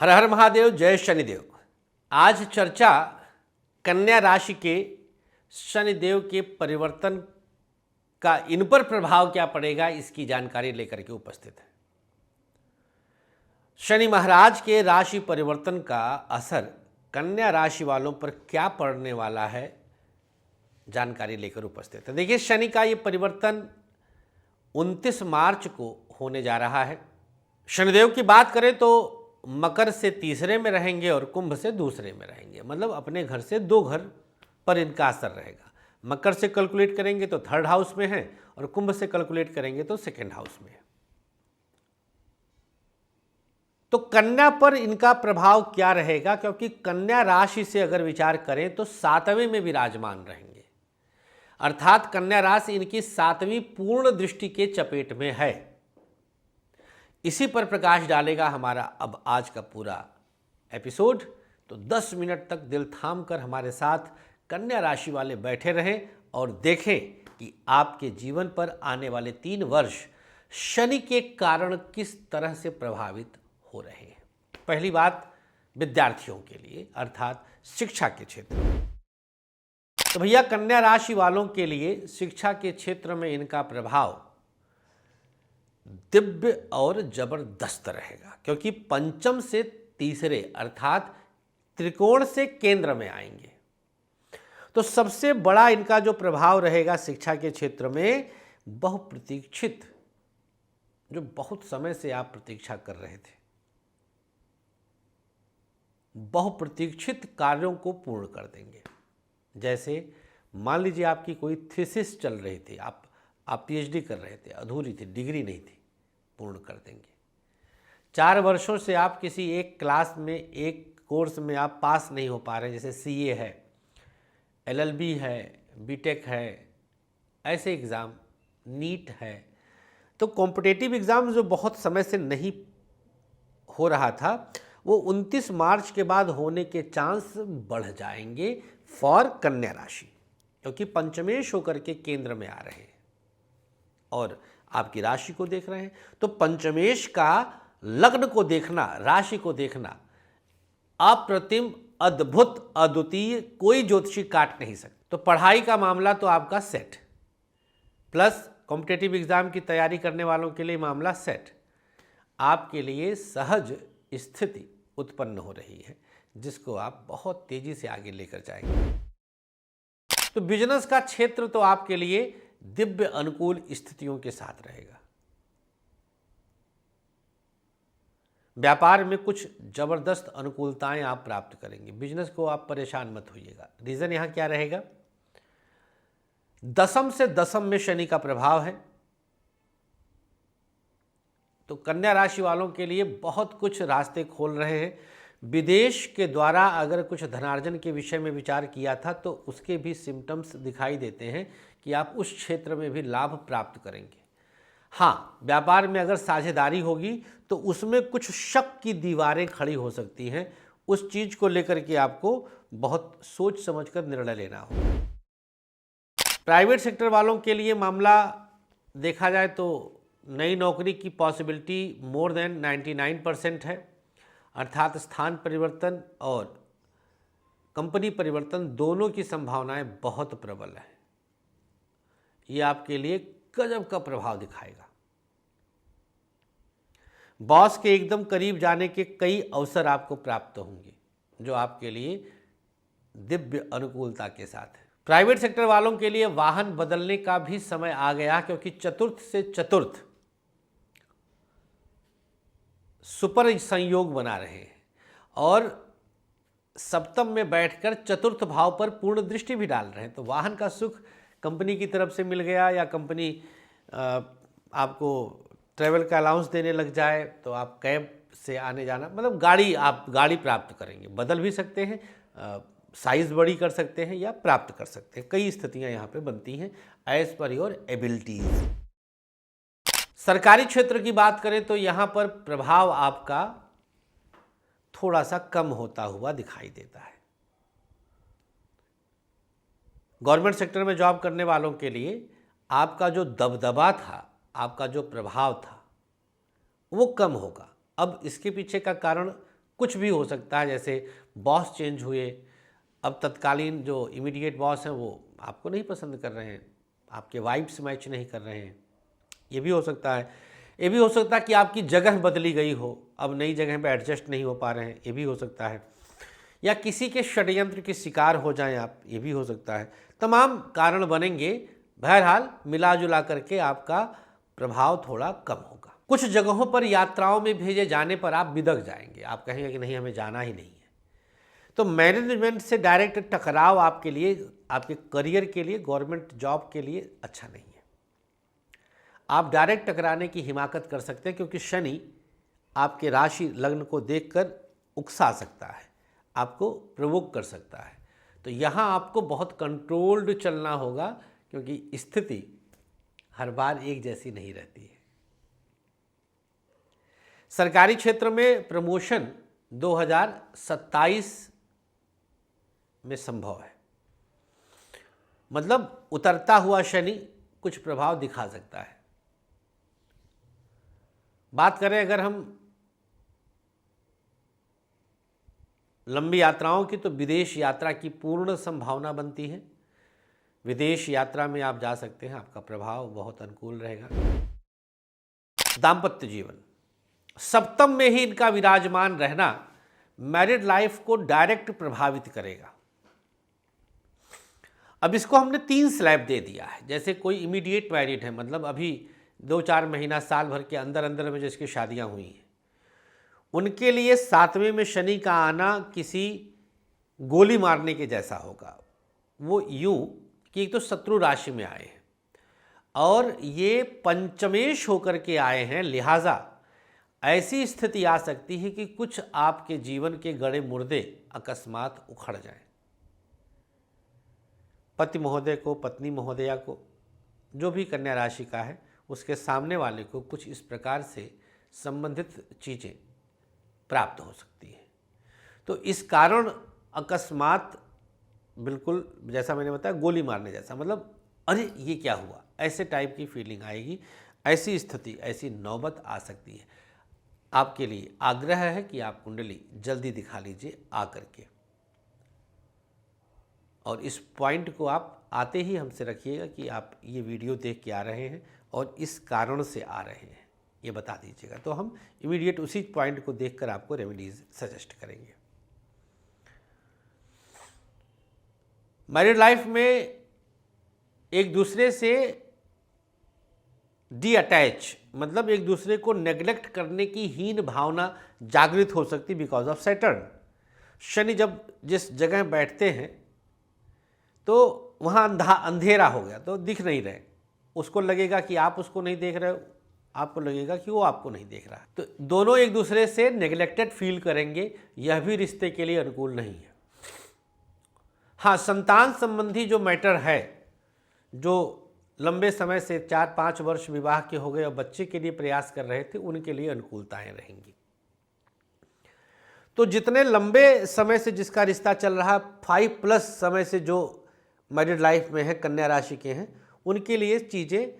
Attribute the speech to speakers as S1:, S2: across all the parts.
S1: हर हर महादेव, जय शनिदेव। आज चर्चा कन्या राशि के शनिदेव के परिवर्तन का इन पर प्रभाव क्या पड़ेगा, इसकी जानकारी लेकर के उपस्थित है। शनि महाराज के राशि परिवर्तन का असर कन्या राशि वालों पर क्या पड़ने वाला है, जानकारी लेकर उपस्थित है। देखिए, शनि का ये परिवर्तन 29 मार्च को होने जा रहा है। शनिदेव की बात करें तो मकर से तीसरे में रहेंगे और कुंभ से दूसरे में रहेंगे, मतलब अपने घर से 2 घर पर इनका असर रहेगा। मकर से कैलकुलेट करेंगे तो 3rd हाउस में है और कुंभ से कैलकुलेट करेंगे तो 2nd हाउस में है। तो कन्या पर इनका प्रभाव क्या रहेगा, क्योंकि कन्या राशि से अगर विचार करें तो 7वें में विराजमान रहेंगे, अर्थात कन्या राशि इनकी 7वीं पूर्ण दृष्टि के चपेट में है। इसी पर प्रकाश डालेगा हमारा अब आज का पूरा एपिसोड। तो 10 मिनट तक दिल थाम कर हमारे साथ कन्या राशि वाले बैठे रहें और देखें कि आपके जीवन पर आने वाले 3 वर्ष शनि के कारण किस तरह से प्रभावित हो रहे हैं। पहली बात विद्यार्थियों के लिए, अर्थात शिक्षा के क्षेत्र में। तो भैया, कन्या राशि वालों के लिए शिक्षा के क्षेत्र में इनका प्रभाव दिव्य और जबरदस्त रहेगा, क्योंकि पंचम से तीसरे अर्थात त्रिकोण से केंद्र में आएंगे। तो सबसे बड़ा इनका जो प्रभाव रहेगा शिक्षा के क्षेत्र में, बहुप्रतीक्षित, जो बहुत समय से आप प्रतीक्षा कर रहे थे, बहुप्रतीक्षित कार्यों को पूर्ण कर देंगे। जैसे मान लीजिए आपकी कोई थीसिस चल रही थी, आप पीएचडी कर रहे थे, अधूरी थी, डिग्री नहीं थी, पूर्ण कर देंगे। 4 वर्षों से आप किसी एक क्लास में, एक कोर्स में आप पास नहीं हो पा रहे, जैसे सीए है, एलएलबी है, बीटेक है, ऐसे एग्ज़ाम, नीट है। तो कॉम्पिटिटिव एग्ज़ाम जो बहुत समय से नहीं हो रहा था, वो 29 मार्च के बाद होने के चांस बढ़ जाएंगे फॉर कन्या राशि, क्योंकि पंचमेश होकर के केंद्र में आ रहे हैं और आपकी राशि को देख रहे हैं। तो पंचमेश का लग्न को देखना, राशि को देखना अप्रतिम, अद्भुत, अद्वितीय, कोई ज्योतिषी काट नहीं सकता। तो पढ़ाई का मामला तो आपका सेट, प्लस कॉम्पिटिटिव एग्जाम की तैयारी करने वालों के लिए मामला सेट। आपके लिए सहज स्थिति उत्पन्न हो रही है, जिसको आप बहुत तेजी से आगे लेकर जाएंगे। तो बिजनेस का क्षेत्र तो आपके लिए दिव्य अनुकूल स्थितियों के साथ रहेगा। व्यापार में कुछ जबरदस्त अनुकूलताएं आप प्राप्त करेंगे। बिजनेस को आप परेशान मत होइएगा। रीजन यहां क्या रहेगा, 10th से 10th में शनि का प्रभाव है। तो कन्या राशि वालों के लिए बहुत कुछ रास्ते खोल रहे हैं। विदेश के द्वारा अगर कुछ धनार्जन के विषय में विचार किया था तो उसके भी सिम्टम्स दिखाई देते हैं कि आप उस क्षेत्र में भी लाभ प्राप्त करेंगे। हाँ, व्यापार में अगर साझेदारी होगी तो उसमें कुछ शक की दीवारें खड़ी हो सकती हैं। उस चीज़ को लेकर के आपको बहुत सोच समझकर निर्णय लेना होगा। प्राइवेट सेक्टर वालों के लिए मामला देखा जाए तो नई नौकरी की पॉसिबिलिटी मोर देन 99% है, अर्थात स्थान परिवर्तन और कंपनी परिवर्तन दोनों की संभावनाएं बहुत प्रबल है। ये आपके लिए गजब का प्रभाव दिखाएगा। बॉस के एकदम करीब जाने के कई अवसर आपको प्राप्त होंगे, जो आपके लिए दिव्य अनुकूलता के साथ है। प्राइवेट सेक्टर वालों के लिए वाहन बदलने का भी समय आ गया, क्योंकि चतुर्थ से चतुर्थ सुपर संयोग बना रहे हैं और सप्तम में बैठकर चतुर्थ भाव पर पूर्ण दृष्टि भी डाल रहे हैं। तो वाहन का सुख कंपनी की तरफ से मिल गया, या कंपनी आपको ट्रैवल का अलाउंस देने लग जाए तो आप कैब से आने जाना, मतलब आप गाड़ी प्राप्त करेंगे। बदल भी सकते हैं, साइज़ बड़ी कर सकते हैं या प्राप्त कर सकते हैं। कई स्थितियां यहाँ पे बनती हैं एज पर योर एबिलिटीज। सरकारी क्षेत्र की बात करें तो यहाँ पर प्रभाव आपका थोड़ा सा कम होता हुआ दिखाई देता है। गवर्नमेंट सेक्टर में जॉब करने वालों के लिए आपका जो दबदबा था, आपका जो प्रभाव था, वो कम होगा। अब इसके पीछे का कारण कुछ भी हो सकता है, जैसे बॉस चेंज हुए, अब तत्कालीन जो इमीडिएट बॉस हैं वो आपको नहीं पसंद कर रहे हैं, आपके वाइब्स मैच नहीं कर रहे हैं, ये भी हो सकता है। ये भी हो सकता है कि आपकी जगह बदली गई हो, अब नई जगह पे एडजस्ट नहीं हो पा रहे हैं, ये भी हो सकता है। या किसी के षड्यंत्र के शिकार हो जाएं आप, ये भी हो सकता है। तमाम कारण बनेंगे, बहरहाल मिला जुला करके आपका प्रभाव थोड़ा कम होगा। कुछ जगहों पर यात्राओं में भेजे जाने पर आप बिदक जाएंगे, आप कहेंगे कि नहीं हमें जाना ही नहीं है। तो मैनेजमेंट से डायरेक्ट टकराव आपके लिए, आपके करियर के लिए, गवर्नमेंट जॉब के लिए अच्छा नहीं है। आप डायरेक्ट टकराने की हिमाकत कर सकते हैं, क्योंकि शनि आपके राशि लग्न को देखकर उकसा सकता है, आपको प्रवोक कर सकता है। तो यहाँ आपको बहुत कंट्रोल्ड चलना होगा, क्योंकि स्थिति हर बार एक जैसी नहीं रहती है। सरकारी क्षेत्र में प्रमोशन 2027 में संभव है, मतलब उतरता हुआ शनि कुछ प्रभाव दिखा सकता है। बात करें अगर हम लंबी यात्राओं की, तो विदेश यात्रा की पूर्ण संभावना बनती है। विदेश यात्रा में आप जा सकते हैं, आपका प्रभाव बहुत अनुकूल रहेगा। दाम्पत्य जीवन, सप्तम में ही इनका विराजमान रहना मैरिड लाइफ को डायरेक्ट प्रभावित करेगा। अब इसको हमने 3 स्लैब दे दिया है। जैसे कोई इमीडिएट मैरिड है, मतलब अभी 2-4 महीना साल भर के अंदर अंदर में जिसकी शादियां हुई हैं, उनके लिए 7वें में शनि का आना किसी गोली मारने के जैसा होगा। वो यूं कि एक तो शत्रु राशि में आए हैं और ये पंचमेश होकर के आए हैं, लिहाजा ऐसी स्थिति आ सकती है कि कुछ आपके जीवन के गड़े मुर्दे अकस्मात उखड़ जाएं। पति महोदय को, पत्नी महोदया को, जो भी कन्या राशि का है, उसके सामने वाले को कुछ इस प्रकार से संबंधित चीज़ें प्राप्त हो सकती हैं। तो इस कारण अकस्मात, बिल्कुल जैसा मैंने बताया, गोली मारने जैसा, मतलब अरे ये क्या हुआ, ऐसे टाइप की फीलिंग आएगी। ऐसी स्थिति, ऐसी नौबत आ सकती है। आपके लिए आग्रह है कि आप कुंडली जल्दी दिखा लीजिए आकर के, और इस पॉइंट को आप आते ही हमसे रखिएगा कि आप ये वीडियो देख के आ रहे हैं और इस कारण से आ रहे हैं, ये बता दीजिएगा। तो हम इमीडिएट उसी पॉइंट को देखकर आपको रेमेडीज सजेस्ट करेंगे। मैरिड लाइफ में एक दूसरे से डी अटैच, मतलब एक दूसरे को नेग्लेक्ट करने की हीन भावना जागृत हो सकती बिकॉज ऑफ सैटर्न। शनि जब जिस जगह बैठते हैं तो वहाँ अंधेरा हो गया, तो दिख नहीं रहे, उसको लगेगा कि आप उसको नहीं देख रहे हो, आपको लगेगा कि वो आपको नहीं देख रहा। तो दोनों एक दूसरे से नेग्लेक्टेड फील करेंगे, यह भी रिश्ते के लिए अनुकूल नहीं है। हाँ, संतान संबंधी जो मैटर है, जो लंबे समय से 4-5 वर्ष विवाह के हो गए और बच्चे के लिए प्रयास कर रहे थे, उनके लिए अनुकूलताएं रहेंगी। तो जितने लंबे समय से जिसका रिश्ता चल रहा, 5+ समय से जो मैरिड लाइफ में है, कन्या राशि के हैं, उनके लिए चीज़ें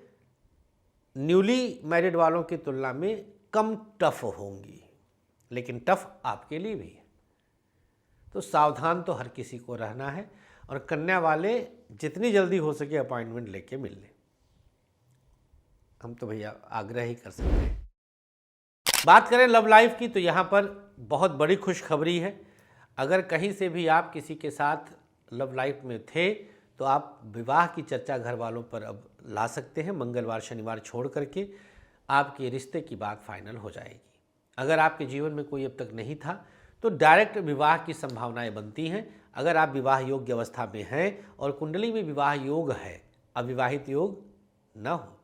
S1: न्यूली मैरिड वालों की तुलना में कम टफ होंगी, लेकिन टफ आपके लिए भी है। तो सावधान तो हर किसी को रहना है, और कन्या वाले जितनी जल्दी हो सके अपॉइंटमेंट लेके मिल लें। हम तो भैया आग्रह ही कर सकते हैं। बात करें लव लाइफ की, तो यहाँ पर बहुत बड़ी खुशखबरी है। अगर कहीं से भी आप किसी के साथ लव लाइफ में थे, तो आप विवाह की चर्चा घर वालों पर अब ला सकते हैं। मंगलवार शनिवार छोड़ करके आपके रिश्ते की बात फाइनल हो जाएगी। अगर आपके जीवन में कोई अब तक नहीं था, तो डायरेक्ट विवाह की संभावनाएं बनती हैं। अगर आप विवाह योग्य अवस्था में हैं और कुंडली में विवाह योग है, अविवाहित योग न हो,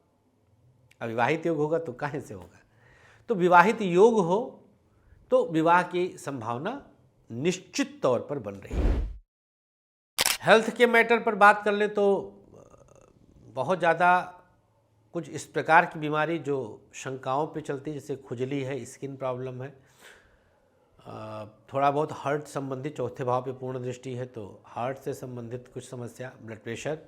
S1: अविवाहित योग होगा तो कहाँ से होगा, तो विवाहित योग हो तो विवाह की संभावना निश्चित तौर पर बन रही है। हेल्थ के मैटर पर बात कर ले तो बहुत ज़्यादा कुछ इस प्रकार की बीमारी जो शंकाओं पे चलती है, जैसे खुजली है, स्किन प्रॉब्लम है, थोड़ा बहुत हार्ट संबंधित, चौथे भाव पे पूर्ण दृष्टि है तो हार्ट से संबंधित कुछ समस्या, ब्लड प्रेशर,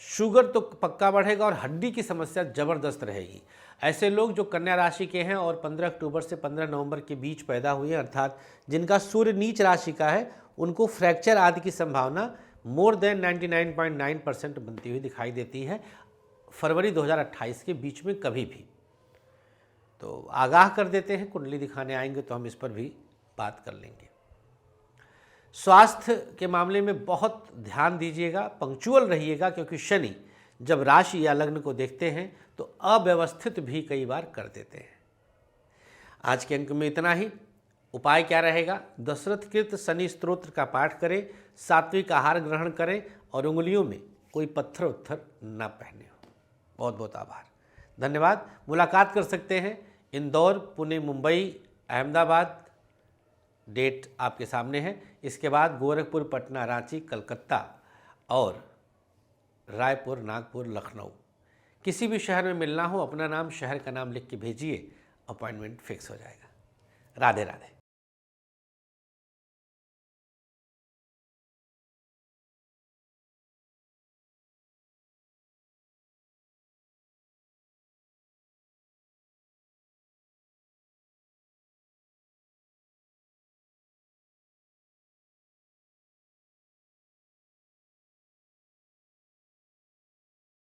S1: शुगर तो पक्का बढ़ेगा और हड्डी की समस्या ज़बरदस्त रहेगी। ऐसे लोग जो कन्या राशि के हैं और 15 अक्टूबर से 15 नवंबर के बीच पैदा हुए हैं, अर्थात जिनका सूर्य नीच राशि का है, उनको फ्रैक्चर आदि की संभावना मोर देन 99.9% बनती हुई दिखाई देती है फरवरी 2028 के बीच में कभी भी। तो आगाह कर देते हैं, कुंडली दिखाने आएंगे तो हम इस पर भी बात कर लेंगे। स्वास्थ्य के मामले में बहुत ध्यान दीजिएगा, पंक्चुअल रहिएगा, क्योंकि शनि जब राशि या लग्न को देखते हैं तो अव्यवस्थित भी कई बार कर देते हैं। आज के अंक में इतना ही। उपाय क्या रहेगा? दशरथ कृत शनि स्तोत्र का पाठ करें, सात्विक आहार ग्रहण करें और उंगलियों में कोई पत्थर उत्थर ना पहने हो। बहुत बहुत आभार, धन्यवाद। मुलाकात कर सकते हैं इंदौर, पुणे, मुंबई, अहमदाबाद, डेट आपके सामने है। इसके बाद गोरखपुर, पटना, रांची, कलकत्ता और रायपुर, नागपुर, लखनऊ, किसी भी शहर में मिलना हो, अपना नाम, शहर का नाम लिख के भेजिए, अपॉइंटमेंट फिक्स हो जाएगा। राधे राधे।